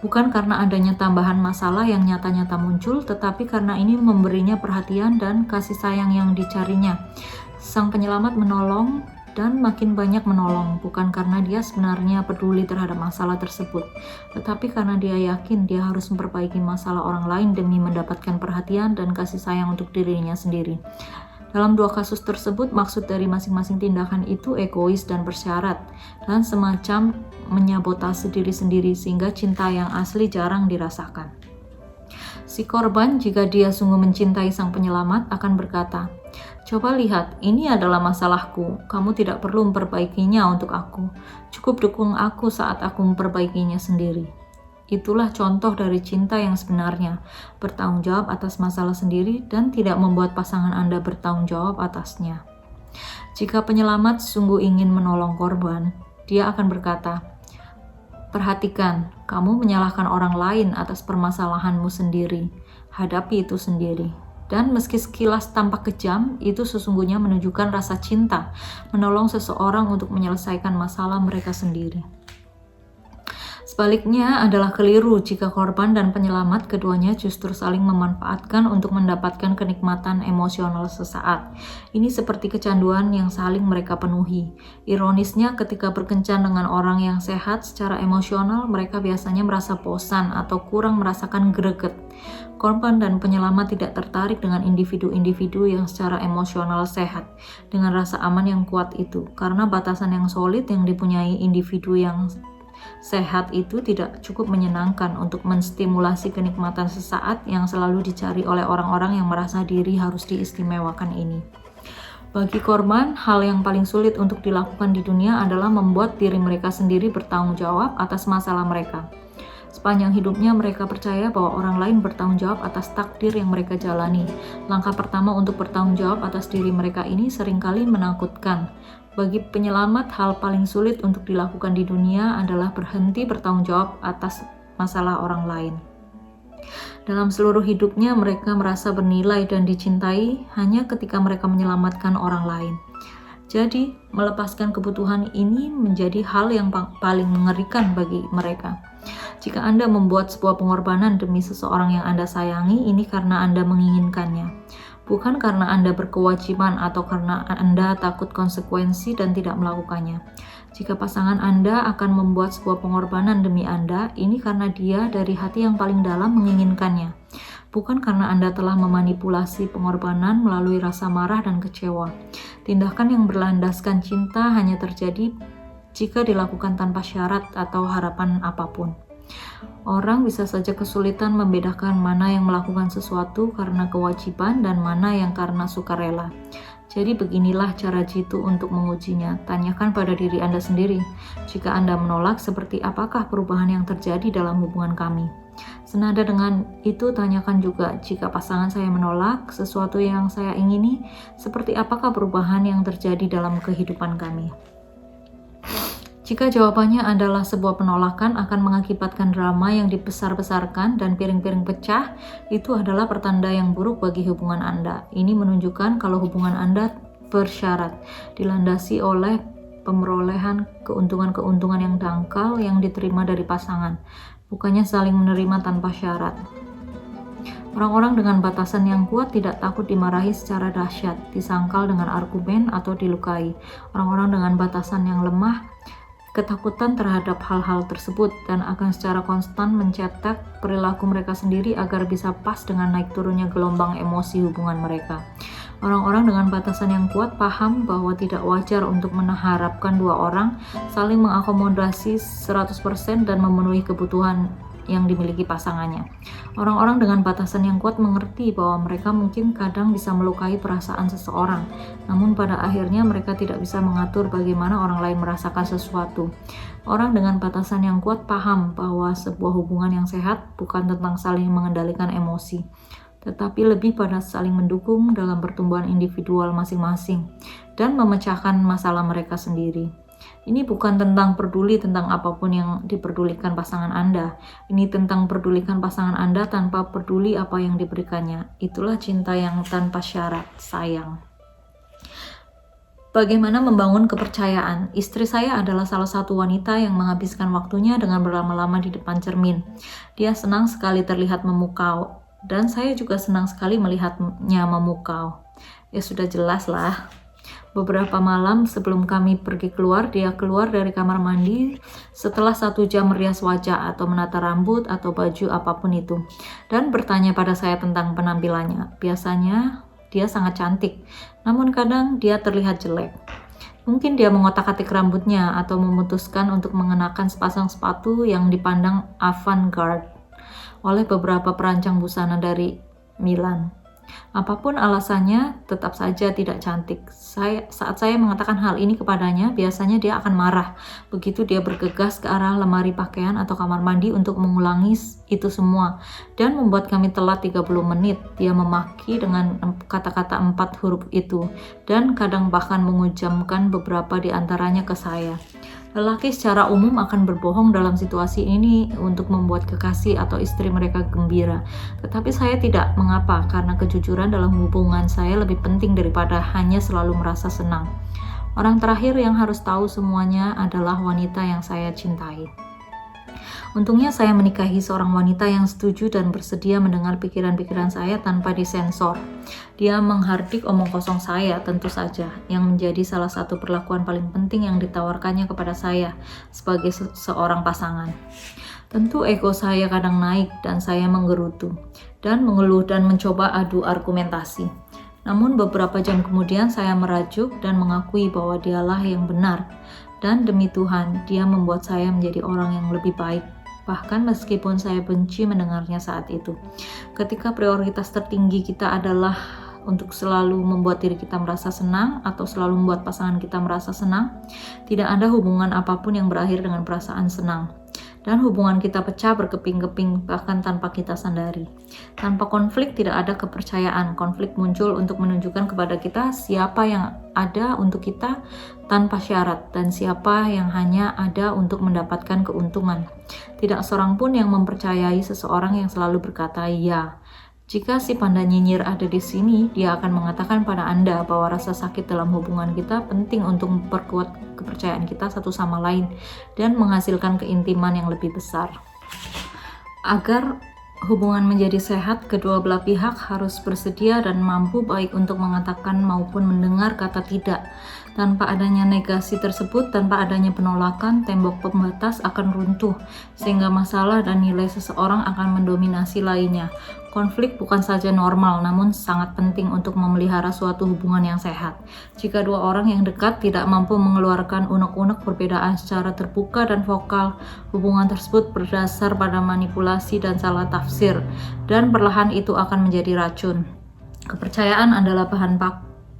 Bukan karena adanya tambahan masalah yang nyata-nyata muncul, tetapi karena ini memberinya perhatian dan kasih sayang yang dicarinya. Sang penyelamat menolong dan makin banyak menolong, bukan karena dia sebenarnya peduli terhadap masalah tersebut, tetapi karena dia yakin dia harus memperbaiki masalah orang lain demi mendapatkan perhatian dan kasih sayang untuk dirinya sendiri. Dalam dua kasus tersebut, maksud dari masing-masing tindakan itu egois dan bersyarat, dan semacam menyabotase diri sendiri sehingga cinta yang asli jarang dirasakan. Si korban, jika dia sungguh mencintai sang penyelamat, akan berkata, "Coba lihat, ini adalah masalahku. Kamu tidak perlu memperbaikinya untuk aku. Cukup dukung aku saat aku memperbaikinya sendiri." Itulah contoh dari cinta yang sebenarnya, bertanggung jawab atas masalah sendiri dan tidak membuat pasangan Anda bertanggung jawab atasnya. Jika penyelamat sungguh ingin menolong korban, dia akan berkata, Perhatikan, kamu menyalahkan orang lain atas permasalahanmu sendiri. Hadapi itu sendiri. Dan meski sekilas tampak kejam, itu sesungguhnya menunjukkan rasa cinta, menolong seseorang untuk menyelesaikan masalah mereka sendiri. Sebaliknya adalah keliru jika korban dan penyelamat keduanya justru saling memanfaatkan untuk mendapatkan kenikmatan emosional sesaat. Ini seperti kecanduan yang saling mereka penuhi. Ironisnya, ketika berkencan dengan orang yang sehat secara emosional, mereka biasanya merasa bosan atau kurang merasakan greget. Korban dan penyelamat tidak tertarik dengan individu-individu yang secara emosional sehat, dengan rasa aman yang kuat itu, karena batasan yang solid yang dipunyai individu yang sehat itu tidak cukup menyenangkan untuk menstimulasi kenikmatan sesaat yang selalu dicari oleh orang-orang yang merasa diri harus diistimewakan ini. Bagi korban, hal yang paling sulit untuk dilakukan di dunia adalah membuat diri mereka sendiri bertanggung jawab atas masalah mereka. Sepanjang hidupnya mereka percaya bahwa orang lain bertanggung jawab atas takdir yang mereka jalani. Langkah pertama untuk bertanggung jawab atas diri mereka ini seringkali menakutkan. Bagi penyelamat, hal paling sulit untuk dilakukan di dunia adalah berhenti bertanggung jawab atas masalah orang lain. Dalam seluruh hidupnya, mereka merasa bernilai dan dicintai hanya ketika mereka menyelamatkan orang lain. Jadi, melepaskan kebutuhan ini menjadi hal yang paling mengerikan bagi mereka. Jika Anda membuat sebuah pengorbanan demi seseorang yang Anda sayangi, ini karena Anda menginginkannya. Bukan karena Anda berkewajiban atau karena Anda takut konsekuensi dan tidak melakukannya. Jika pasangan Anda akan membuat sebuah pengorbanan demi Anda, ini karena dia dari hati yang paling dalam menginginkannya. Bukan karena Anda telah memanipulasi pengorbanan melalui rasa marah dan kecewa. Tindakan yang berlandaskan cinta hanya terjadi jika dilakukan tanpa syarat atau harapan apapun. Orang bisa saja kesulitan membedakan mana yang melakukan sesuatu karena kewajiban dan mana yang karena sukarela. Jadi beginilah cara jitu untuk mengujinya. Tanyakan pada diri Anda sendiri. Jika Anda menolak, seperti apakah perubahan yang terjadi dalam hubungan kami? Senada dengan itu, tanyakan juga, jika pasangan saya menolak sesuatu yang saya ingini, seperti apakah perubahan yang terjadi dalam kehidupan kami? Jika jawabannya adalah sebuah penolakan akan mengakibatkan drama yang dibesar-besarkan dan piring-piring pecah, itu adalah pertanda yang buruk bagi hubungan Anda. Ini menunjukkan kalau hubungan Anda bersyarat, dilandasi oleh pemerolehan keuntungan-keuntungan yang dangkal yang diterima dari pasangan, bukannya saling menerima tanpa syarat. Orang-orang dengan batasan yang kuat tidak takut dimarahi secara dahsyat, disangkal dengan argumen atau dilukai. Orang-orang dengan batasan yang lemah ketakutan terhadap hal-hal tersebut dan akan secara konstan mencetak perilaku mereka sendiri agar bisa pas dengan naik turunnya gelombang emosi hubungan mereka. Orang-orang dengan batasan yang kuat paham bahwa tidak wajar untuk mengharapkan dua orang saling mengakomodasi 100% dan memenuhi kebutuhan yang dimiliki pasangannya. Orang-orang dengan batasan yang kuat mengerti bahwa mereka mungkin kadang bisa melukai perasaan seseorang, namun pada akhirnya mereka tidak bisa mengatur bagaimana orang lain merasakan sesuatu. Orang dengan batasan yang kuat paham bahwa sebuah hubungan yang sehat bukan tentang saling mengendalikan emosi, tetapi lebih pada saling mendukung dalam pertumbuhan individual masing-masing dan memecahkan masalah mereka sendiri. Ini bukan tentang peduli tentang apapun yang diperdulikan pasangan Anda. Ini tentang pedulikan pasangan Anda tanpa peduli apa yang diberikannya. Itulah cinta yang tanpa syarat, sayang. Bagaimana membangun kepercayaan? Istri saya adalah salah satu wanita yang menghabiskan waktunya dengan berlama-lama di depan cermin. Dia senang sekali terlihat memukau, dan saya juga senang sekali melihatnya memukau. Ya sudah jelas lah. Beberapa malam sebelum kami pergi keluar, dia keluar dari kamar mandi setelah 1 jam merias wajah atau menata rambut atau baju apapun itu, dan bertanya pada saya tentang penampilannya. Biasanya dia sangat cantik, namun kadang dia terlihat jelek. Mungkin dia mengotak-atik rambutnya atau memutuskan untuk mengenakan sepasang sepatu yang dipandang avant-garde oleh beberapa perancang busana dari Milan. Apapun alasannya, tetap saja tidak cantik. Saat saya mengatakan hal ini kepadanya, biasanya dia akan marah. Begitu dia bergegas ke arah lemari pakaian atau kamar mandi untuk mengulangi itu semua, dan membuat kami telat 30 menit. Dia memaki dengan kata-kata 4 huruf itu, dan kadang bahkan mengujamkan beberapa di antaranya ke saya. Lelaki secara umum akan berbohong dalam situasi ini untuk membuat kekasih atau istri mereka gembira. Tetapi saya tidak. Mengapa? Karena kejujuran dalam hubungan saya lebih penting daripada hanya selalu merasa senang. Orang terakhir yang harus tahu semuanya adalah wanita yang saya cintai. Untungnya saya menikahi seorang wanita yang setuju dan bersedia mendengar pikiran-pikiran saya tanpa disensor. Dia menghardik omong kosong saya, tentu saja, yang menjadi salah satu perlakuan paling penting yang ditawarkannya kepada saya sebagai seorang pasangan. Tentu ego saya kadang naik dan saya menggerutu dan mengeluh dan mencoba adu argumentasi. Namun beberapa jam kemudian saya merajuk dan mengakui bahwa dialah yang benar. Dan demi Tuhan, dia membuat saya menjadi orang yang lebih baik. Bahkan meskipun saya benci mendengarnya saat itu. Ketika prioritas tertinggi kita adalah untuk selalu membuat diri kita merasa senang atau selalu membuat pasangan kita merasa senang, tidak ada hubungan apapun yang berakhir dengan perasaan senang. Dan hubungan kita pecah berkeping-keping bahkan tanpa kita sadari. Tanpa konflik tidak ada kepercayaan. Konflik muncul untuk menunjukkan kepada kita siapa yang ada untuk kita tanpa syarat dan siapa yang hanya ada untuk mendapatkan keuntungan. Tidak seorang pun yang mempercayai seseorang yang selalu berkata ya. Jika si panda nyinyir ada di sini, dia akan mengatakan pada Anda bahwa rasa sakit dalam hubungan kita penting untuk memperkuat kepercayaan kita satu sama lain dan menghasilkan keintiman yang lebih besar. Agar hubungan menjadi sehat, kedua belah pihak harus bersedia dan mampu baik untuk mengatakan maupun mendengar kata tidak. Tanpa adanya negasi tersebut, tanpa adanya penolakan, tembok pembatas akan runtuh, sehingga masalah dan nilai seseorang akan mendominasi lainnya. Konflik bukan saja normal, namun sangat penting untuk memelihara suatu hubungan yang sehat. Jika dua orang yang dekat tidak mampu mengeluarkan unek-unek perbedaan secara terbuka dan vokal, hubungan tersebut berdasar pada manipulasi dan salah tafsir, dan perlahan itu akan menjadi racun. Kepercayaan adalah bahan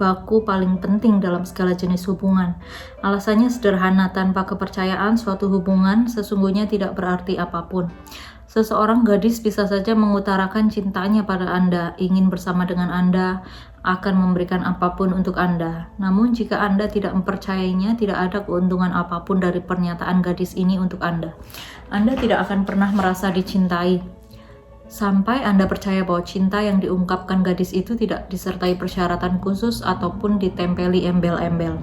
baku paling penting dalam segala jenis hubungan. Alasannya sederhana, tanpa kepercayaan suatu hubungan sesungguhnya tidak berarti apapun. Seseorang gadis bisa saja mengutarakan cintanya pada Anda, ingin bersama dengan Anda, akan memberikan apapun untuk Anda. Namun jika Anda tidak mempercayainya, tidak ada keuntungan apapun dari pernyataan gadis ini untuk Anda. Anda tidak akan pernah merasa dicintai. Sampai Anda percaya bahwa cinta yang diungkapkan gadis itu tidak disertai persyaratan khusus ataupun ditempeli embel-embel.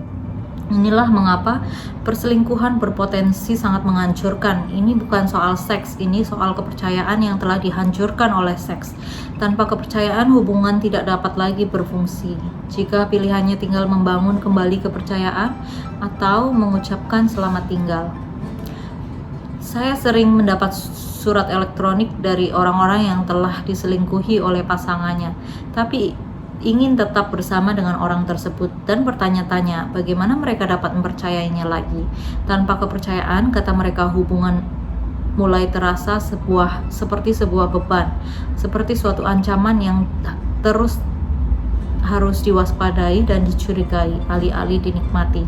Inilah mengapa perselingkuhan berpotensi sangat menghancurkan. Ini bukan soal seks, ini soal kepercayaan yang telah dihancurkan oleh seks. Tanpa kepercayaan, hubungan tidak dapat lagi berfungsi. Jika pilihannya tinggal membangun kembali kepercayaan atau mengucapkan selamat tinggal. Saya sering mendapat surat elektronik dari orang-orang yang telah diselingkuhi oleh pasangannya, tapi ingin tetap bersama dengan orang tersebut dan bertanya-tanya bagaimana mereka dapat mempercayainya lagi. Tanpa kepercayaan, kata mereka, hubungan mulai terasa seperti sebuah beban, seperti suatu ancaman yang terus harus diwaspadai dan dicurigai, alih-alih dinikmati.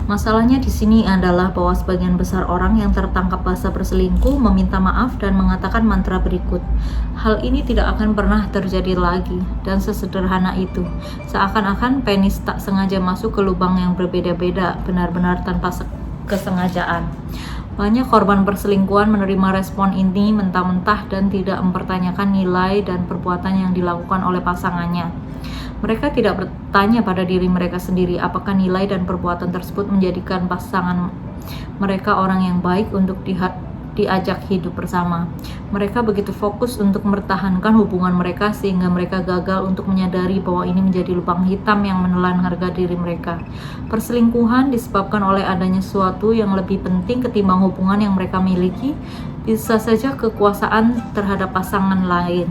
Masalahnya di sini adalah bahwa sebagian besar orang yang tertangkap basah berselingkuh meminta maaf dan mengatakan mantra berikut. Hal ini tidak akan pernah terjadi lagi, dan sesederhana itu. Seakan-akan penis tak sengaja masuk ke lubang yang berbeda-beda, benar-benar tanpa kesengajaan. Banyak korban perselingkuhan menerima respon ini mentah-mentah dan tidak mempertanyakan nilai dan perbuatan yang dilakukan oleh pasangannya. Mereka tidak bertanya pada diri mereka sendiri apakah nilai dan perbuatan tersebut menjadikan pasangan mereka orang yang baik untuk diajak hidup bersama. Mereka begitu fokus untuk mempertahankan hubungan mereka sehingga mereka gagal untuk menyadari bahwa ini menjadi lubang hitam yang menelan harga diri mereka. Perselingkuhan disebabkan oleh adanya sesuatu yang lebih penting ketimbang hubungan yang mereka miliki, bisa saja kekuasaan terhadap pasangan lain.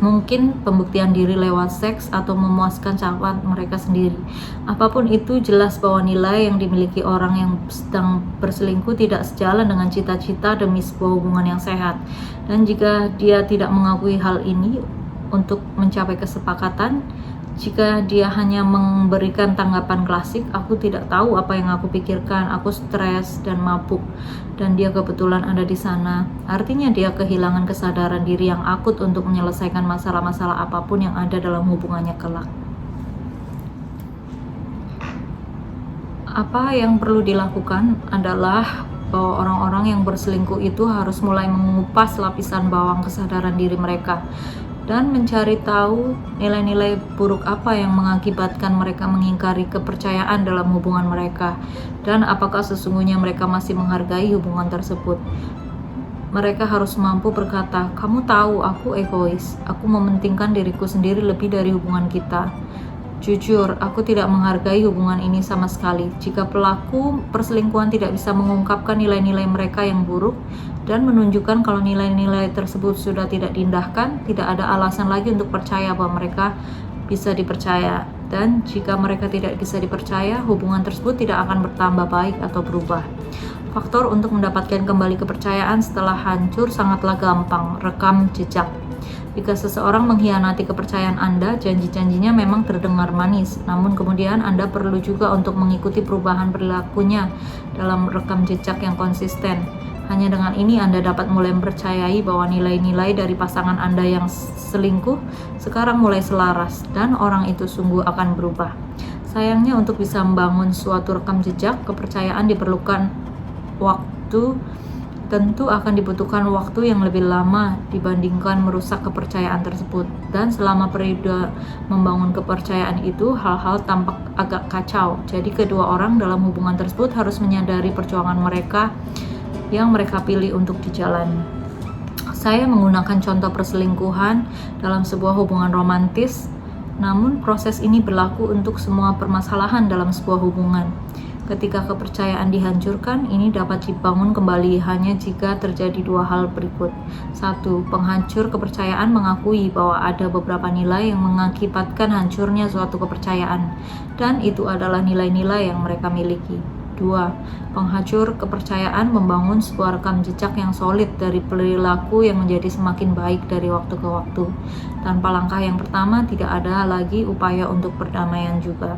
Mungkin pembuktian diri lewat seks atau memuaskan syahwat mereka sendiri. Apapun itu, jelas bahwa nilai yang dimiliki orang yang sedang berselingkuh tidak sejalan dengan cita-cita demi sebuah hubungan yang sehat. Dan jika dia tidak mengakui hal ini untuk mencapai kesepakatan, jika dia hanya memberikan tanggapan klasik, aku tidak tahu apa yang aku pikirkan, aku stres dan mabuk, dan dia kebetulan ada di sana. Artinya dia kehilangan kesadaran diri yang akut untuk menyelesaikan masalah-masalah apapun yang ada dalam hubungannya kelak. Apa yang perlu dilakukan adalah bahwa orang-orang yang berselingkuh itu harus mulai mengupas lapisan bawang kesadaran diri mereka dan mencari tahu nilai-nilai buruk apa yang mengakibatkan mereka mengingkari kepercayaan dalam hubungan mereka, dan apakah sesungguhnya mereka masih menghargai hubungan tersebut. Mereka harus mampu berkata, "Kamu tahu aku egois, aku mementingkan diriku sendiri lebih dari hubungan kita. Jujur, aku tidak menghargai hubungan ini sama sekali." Jika pelaku perselingkuhan tidak bisa mengungkapkan nilai-nilai mereka yang buruk dan menunjukkan kalau nilai-nilai tersebut sudah tidak diindahkan, tidak ada alasan lagi untuk percaya bahwa mereka bisa dipercaya. Dan jika mereka tidak bisa dipercaya, hubungan tersebut tidak akan bertambah baik atau berubah. Faktor untuk mendapatkan kembali kepercayaan setelah hancur sangatlah gampang, rekam jejak. Jika seseorang mengkhianati kepercayaan Anda, janji-janjinya memang terdengar manis, namun kemudian Anda perlu juga untuk mengikuti perubahan perilakunya dalam rekam jejak yang konsisten. Hanya dengan ini Anda dapat mulai mempercayai bahwa nilai-nilai dari pasangan Anda yang selingkuh sekarang mulai selaras, dan orang itu sungguh akan berubah. Sayangnya, untuk bisa membangun suatu rekam jejak, kepercayaan diperlukan waktu. Tentu akan dibutuhkan waktu yang lebih lama dibandingkan merusak kepercayaan tersebut. Dan selama periode membangun kepercayaan itu, hal-hal tampak agak kacau. Jadi kedua orang dalam hubungan tersebut harus menyadari perjuangan mereka yang mereka pilih untuk dijalani. Saya menggunakan contoh perselingkuhan dalam sebuah hubungan romantis, namun proses ini berlaku untuk semua permasalahan dalam sebuah hubungan. Ketika kepercayaan dihancurkan, ini dapat dibangun kembali hanya jika terjadi dua hal berikut. 1. Penghancur kepercayaan mengakui bahwa ada beberapa nilai yang mengakibatkan hancurnya suatu kepercayaan, dan itu adalah nilai-nilai yang mereka miliki. 2. Penghancur kepercayaan membangun sebuah rekam jejak yang solid dari perilaku yang menjadi semakin baik dari waktu ke waktu. Tanpa langkah yang pertama, tidak ada lagi upaya untuk perdamaian juga.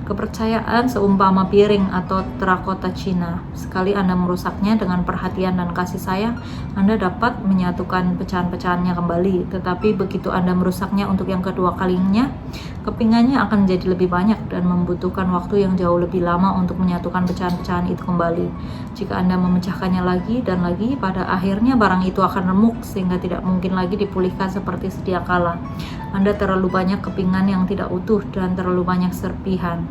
Kepercayaan seumpama piring atau terakota Cina. Sekali Anda merusaknya dengan perhatian dan kasih sayang, Anda dapat menyatukan pecahan-pecahannya kembali. Tetapi begitu Anda merusaknya untuk yang kedua kalinya, kepingannya akan menjadi lebih banyak dan membutuhkan waktu yang jauh lebih lama untuk menyatukan pecahan-pecahan itu kembali. Jika Anda memecahkannya lagi dan lagi, pada akhirnya barang itu akan remuk sehingga tidak mungkin lagi dipulihkan seperti sedia kala. Anda terlalu banyak kepingan yang tidak utuh dan terlalu banyak serpihan.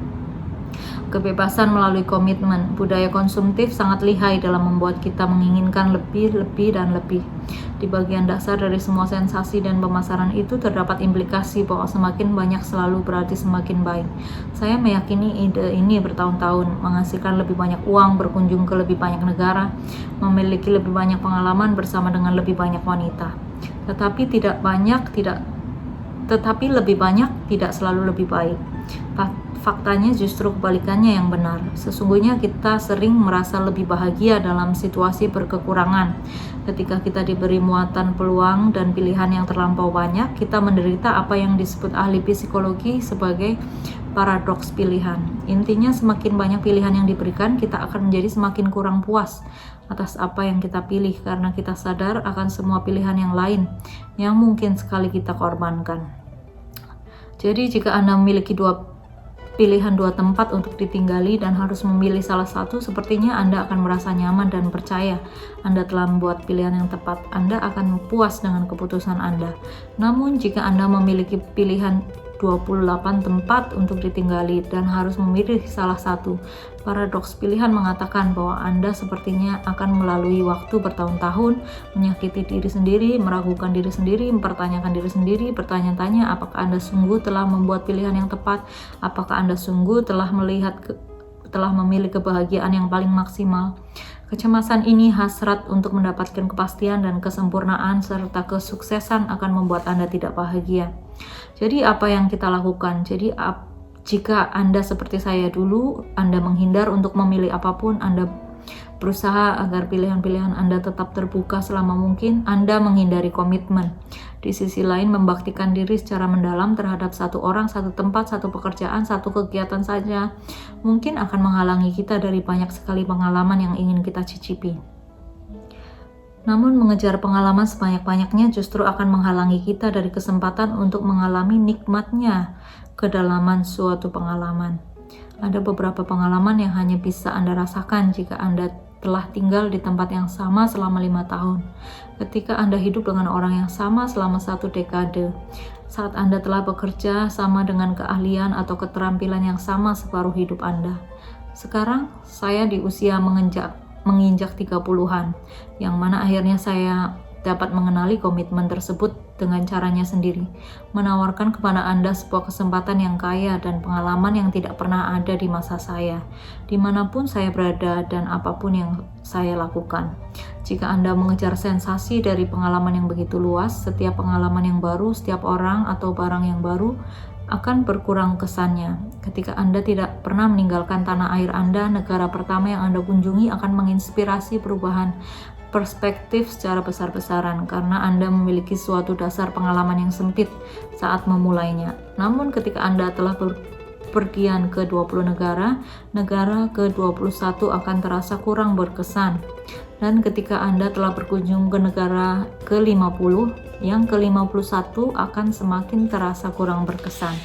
Kebebasan melalui komitmen. Budaya konsumtif sangat lihai dalam membuat kita menginginkan lebih, dan lebih. Di bagian dasar dari semua sensasi dan pemasaran itu terdapat implikasi bahwa semakin banyak selalu berarti semakin baik. Saya meyakini ide ini bertahun-tahun, menghasilkan lebih banyak uang, berkunjung ke lebih banyak negara, memiliki lebih banyak pengalaman bersama dengan lebih banyak wanita. Tetapi lebih banyak tidak selalu lebih baik. Faktanya justru kebalikannya yang benar. Sesungguhnya kita sering merasa lebih bahagia dalam situasi berkekurangan. Ketika kita diberi muatan peluang dan pilihan yang terlampau banyak, kita menderita apa yang disebut ahli psikologi sebagai paradoks pilihan. Intinya, semakin banyak pilihan yang diberikan, kita akan menjadi semakin kurang puas atas apa yang kita pilih karena kita sadar akan semua pilihan yang lain yang mungkin sekali kita korbankan. Jadi jika Anda memiliki dua tempat untuk ditinggali dan harus memilih salah satu, sepertinya Anda akan merasa nyaman dan percaya Anda telah membuat pilihan yang tepat. Anda akan puas dengan keputusan Anda. Namun jika Anda memiliki pilihan 28 tempat untuk ditinggali dan harus memilih salah satu, paradoks pilihan mengatakan bahwa Anda sepertinya akan melalui waktu bertahun-tahun menyakiti diri sendiri, meragukan diri sendiri, mempertanyakan diri sendiri, bertanya-tanya apakah Anda sungguh telah membuat pilihan yang tepat, apakah Anda sungguh telah memilih kebahagiaan yang paling maksimal. Kecemasan ini hasrat untuk mendapatkan kepastian dan kesempurnaan serta kesuksesan akan membuat Anda tidak bahagia. Jadi apa yang kita lakukan? Jika Anda seperti saya dulu, Anda menghindar untuk memilih apapun, Anda berusaha agar pilihan-pilihan Anda tetap terbuka selama mungkin, Anda menghindari komitmen. Di sisi lain, membaktikan diri secara mendalam terhadap satu orang, satu tempat, satu pekerjaan, satu kegiatan saja mungkin akan menghalangi kita dari banyak sekali pengalaman yang ingin kita cicipi. Namun mengejar pengalaman sebanyak-banyaknya justru akan menghalangi kita dari kesempatan untuk mengalami nikmatnya kedalaman suatu pengalaman. Ada beberapa pengalaman yang hanya bisa Anda rasakan jika Anda telah tinggal di tempat yang sama selama 5 tahun. Ketika Anda hidup dengan orang yang sama selama 1 dekade. Saat Anda telah bekerja sama dengan keahlian atau keterampilan yang sama separuh hidup Anda. Sekarang, saya di usia menginjak 30-an, yang mana akhirnya saya dapat mengenali komitmen tersebut dengan caranya sendiri, menawarkan kepada Anda sebuah kesempatan yang kaya dan pengalaman yang tidak pernah ada di masa saya, dimanapun saya berada dan apapun yang saya lakukan. Jika Anda mengejar sensasi dari pengalaman yang begitu luas, setiap pengalaman yang baru, setiap orang atau barang yang baru akan berkurang kesannya. Ketika Anda tidak pernah meninggalkan tanah air Anda, negara pertama yang Anda kunjungi akan menginspirasi perubahan perspektif secara besar-besaran karena Anda memiliki suatu dasar pengalaman yang sempit saat memulainya. Namun ketika Anda telah berpergian ke 20 negara, negara ke-21 akan terasa kurang berkesan. Dan ketika Anda telah berkunjung ke negara ke-50, yang ke-51 akan semakin terasa kurang berkesan.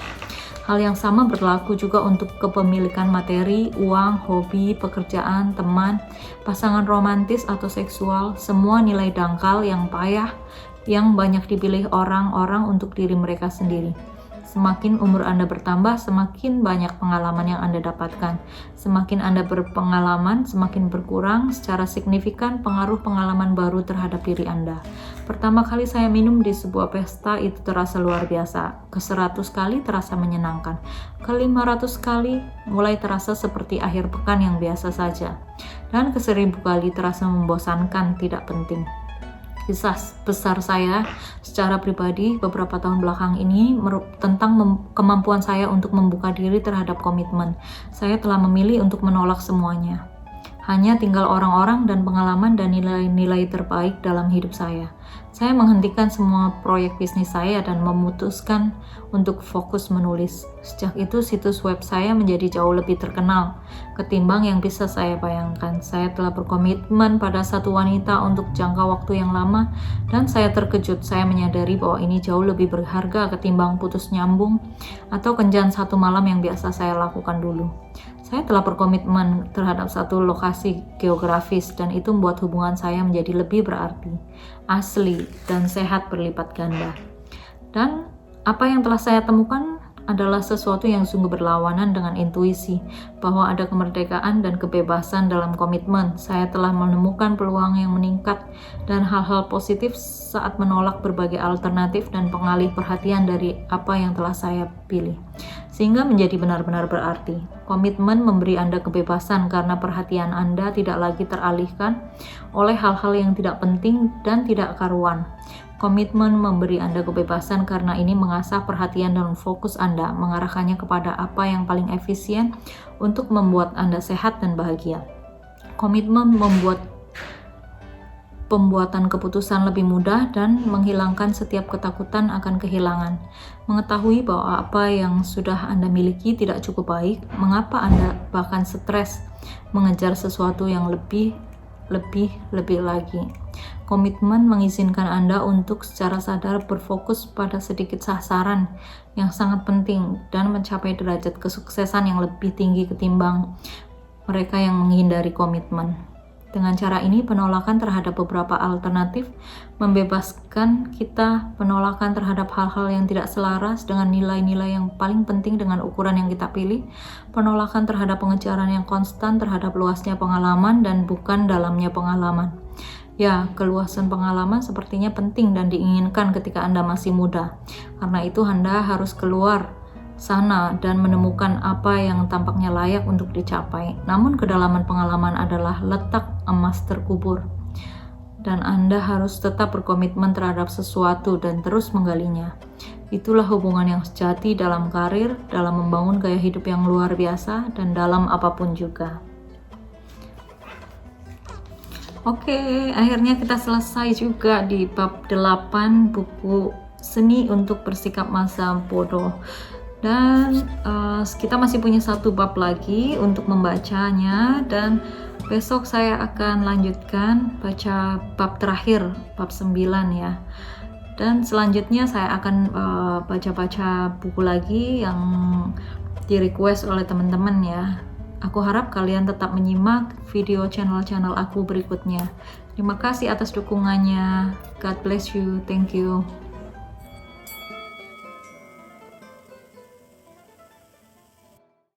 Hal yang sama berlaku juga untuk kepemilikan materi, uang, hobi, pekerjaan, teman, pasangan romantis atau seksual, semua nilai dangkal yang payah yang banyak dipilih orang-orang untuk diri mereka sendiri. Semakin umur Anda bertambah, semakin banyak pengalaman yang Anda dapatkan. Semakin Anda berpengalaman, semakin berkurang secara signifikan pengaruh pengalaman baru terhadap diri Anda. Pertama kali saya minum di sebuah pesta itu terasa luar biasa. Ke-100 kali terasa menyenangkan. Ke-500 kali mulai terasa seperti akhir pekan yang biasa saja. Dan ke-1000 kali terasa membosankan, tidak penting. Kisah besar saya secara pribadi beberapa tahun belakang ini tentang kemampuan saya untuk membuka diri terhadap komitmen. Saya telah memilih untuk menolak semuanya. Hanya tinggal orang-orang dan pengalaman dan nilai-nilai terbaik dalam hidup saya. Saya menghentikan semua proyek bisnis saya dan memutuskan untuk fokus menulis. Sejak itu situs web saya menjadi jauh lebih terkenal ketimbang yang bisa saya bayangkan. Saya telah berkomitmen pada satu wanita untuk jangka waktu yang lama dan saya terkejut. Saya menyadari bahwa ini jauh lebih berharga ketimbang putus nyambung atau kencan satu malam yang biasa saya lakukan dulu. Saya telah berkomitmen terhadap satu lokasi geografis dan itu membuat hubungan saya menjadi lebih berarti, asli, dan sehat berlipat ganda. Dan apa yang telah saya temukan adalah sesuatu yang sungguh berlawanan dengan intuisi, bahwa ada kemerdekaan dan kebebasan dalam komitmen. Saya telah menemukan peluang yang meningkat dan hal-hal positif saat menolak berbagai alternatif dan pengalih perhatian dari apa yang telah saya pilih. Sehingga menjadi benar-benar berarti. Komitmen memberi Anda kebebasan karena perhatian Anda tidak lagi teralihkan oleh hal-hal yang tidak penting dan tidak karuan. Komitmen memberi Anda kebebasan karena ini mengasah perhatian dan fokus Anda, mengarahkannya kepada apa yang paling efisien untuk membuat Anda sehat dan bahagia. Komitmen membuat pembuatan keputusan lebih mudah dan menghilangkan setiap ketakutan akan kehilangan. Mengetahui bahwa apa yang sudah Anda miliki tidak cukup baik, mengapa Anda bahkan stres mengejar sesuatu yang lebih lagi. Komitmen mengizinkan Anda untuk secara sadar berfokus pada sedikit sasaran yang sangat penting dan mencapai derajat kesuksesan yang lebih tinggi ketimbang mereka yang menghindari komitmen. Dengan cara ini, penolakan terhadap beberapa alternatif membebaskan kita penolakan terhadap hal-hal yang tidak selaras dengan nilai-nilai yang paling penting dengan ukuran yang kita pilih, penolakan terhadap pengejaran yang konstan terhadap luasnya pengalaman dan bukan dalamnya pengalaman. Ya, keluasan pengalaman sepertinya penting dan diinginkan ketika Anda masih muda. Karena itu Anda harus keluar sana dan menemukan apa yang tampaknya layak untuk dicapai. Namun kedalaman pengalaman adalah letak emas terkubur. Dan Anda harus tetap berkomitmen terhadap sesuatu dan terus menggalinya. Itulah hubungan yang sejati dalam karir, dalam membangun gaya hidup yang luar biasa, dan dalam apapun juga. Oke, akhirnya kita selesai juga di bab 8 buku Seni untuk Bersikap Masa Bodoh. Dan kita masih punya satu bab lagi untuk membacanya, dan besok saya akan lanjutkan baca bab terakhir, bab 9 ya. Dan selanjutnya saya akan baca-baca buku lagi yang di request oleh teman-teman ya. Aku harap kalian tetap menyimak video channel-channel aku berikutnya. Terima kasih atas dukungannya. God bless you. Thank you.